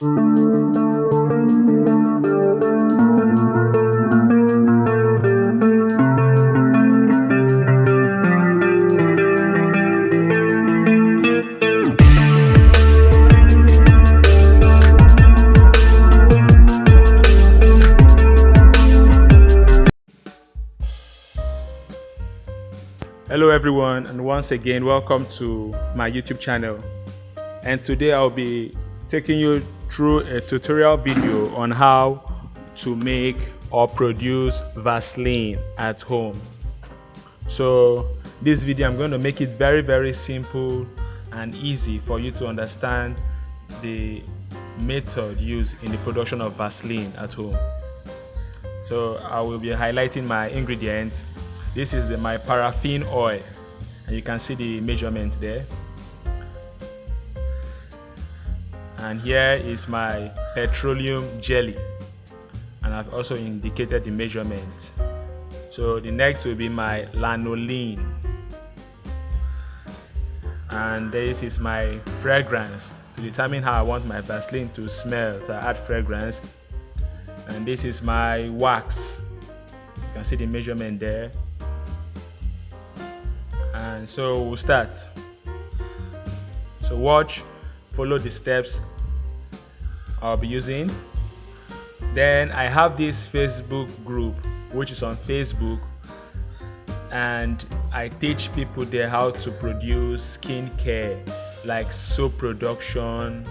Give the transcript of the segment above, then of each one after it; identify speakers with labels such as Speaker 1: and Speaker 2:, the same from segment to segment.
Speaker 1: Hello everyone, and once again welcome to my YouTube channel. And today I'll be taking you through a tutorial video on how to make or produce Vaseline at home. So this video I'm going to make it very simple and easy for you to understand the method used in the production of Vaseline at home. So I will be highlighting my ingredients. This is my paraffin oil, and you can see the measurement there. And here is my petroleum jelly, and I've also indicated the measurement. So the next will be my lanolin, and this is my fragrance to determine how I want my Vaseline to smell, so I add fragrance. And this is my wax, you can see the measurement there. And so we'll start. So watch, follow the steps I'll be using. Then I have this Facebook group which is on Facebook, and I teach people there how to produce skincare, like soap production,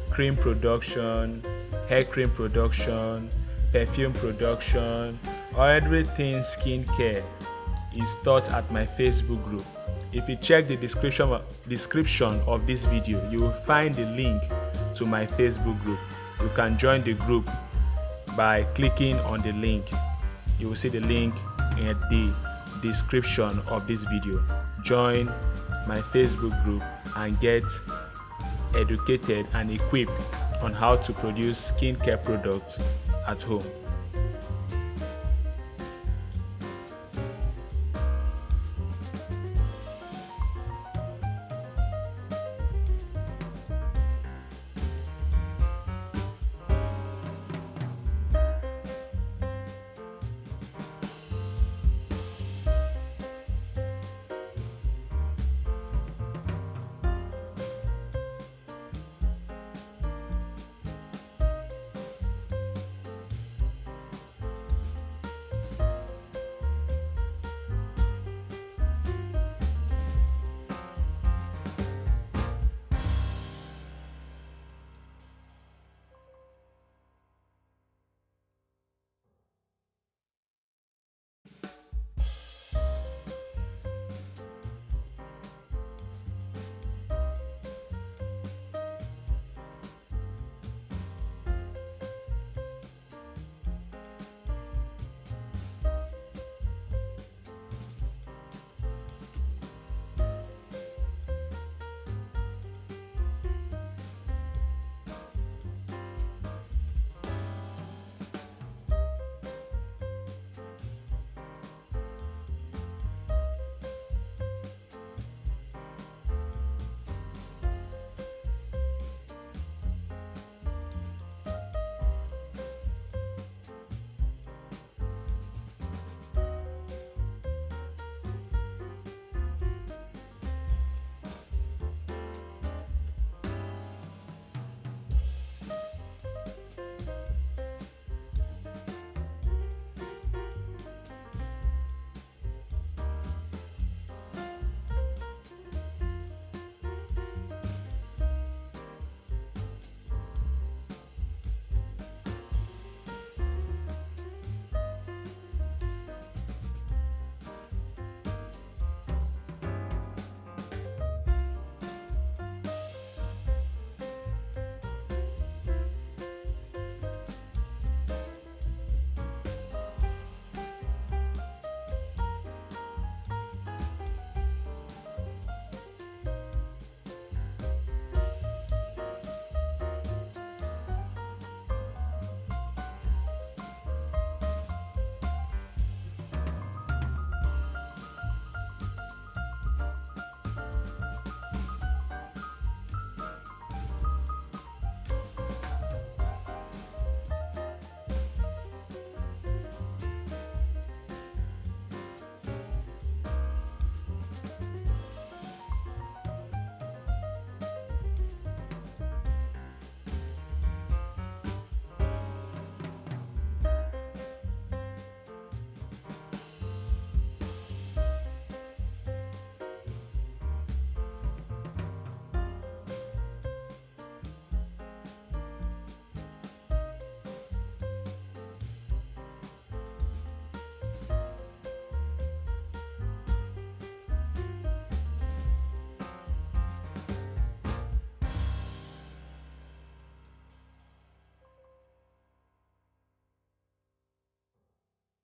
Speaker 1: cream production, hair cream production, perfume production, or everything skincare is taught at my Facebook group. If you check the description of this video, you will find the link to my Facebook group. You can join the group by clicking on the link. You will see the link in the description of this video. Join my Facebook group and get educated and equipped on how to produce skincare products at home.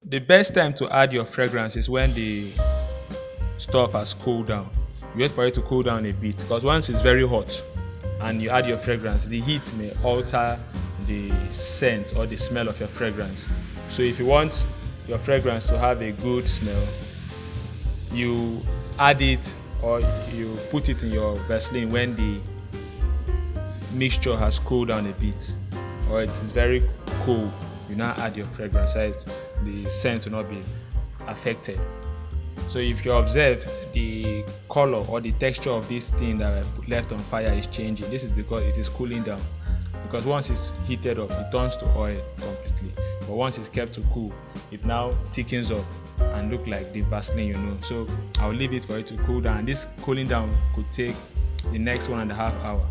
Speaker 1: The best time to add your fragrance is when the stuff has cooled down. You wait for it to cool down a bit, because once it's very hot and you add your fragrance, the heat may alter the scent or the smell of your fragrance. So if you want your fragrance to have a good smell, you add it or you put it in your Vaseline when the mixture has cooled down a bit, or it is very cool. You now add your fragrance, right? The scent will not be affected. So if you observe, the color or the texture of this thing that I left on fire is changing. This is because it is cooling down. Because once it's heated up, it turns to oil completely. But once it's kept to cool, it now thickens up and look like the Vaseline you know. So I'll leave it for it to cool down. This cooling down could take the next 1.5 hours.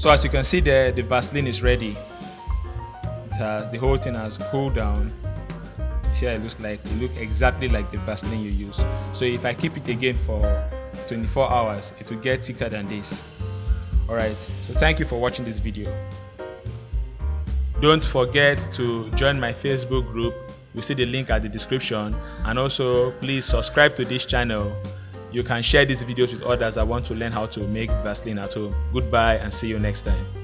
Speaker 1: So as you can see there, the Vaseline is ready. The whole thing has cooled down. See how it looks like? It looks exactly like the Vaseline you use. So if I keep it again for 24 hours, it will get thicker than this. Alright, so thank you for watching this video. Don't forget to join my Facebook group. You see the link at the description. And also, please subscribe to this channel. You can share these videos with others that want to learn how to make Vaseline at home. Goodbye and see you next time.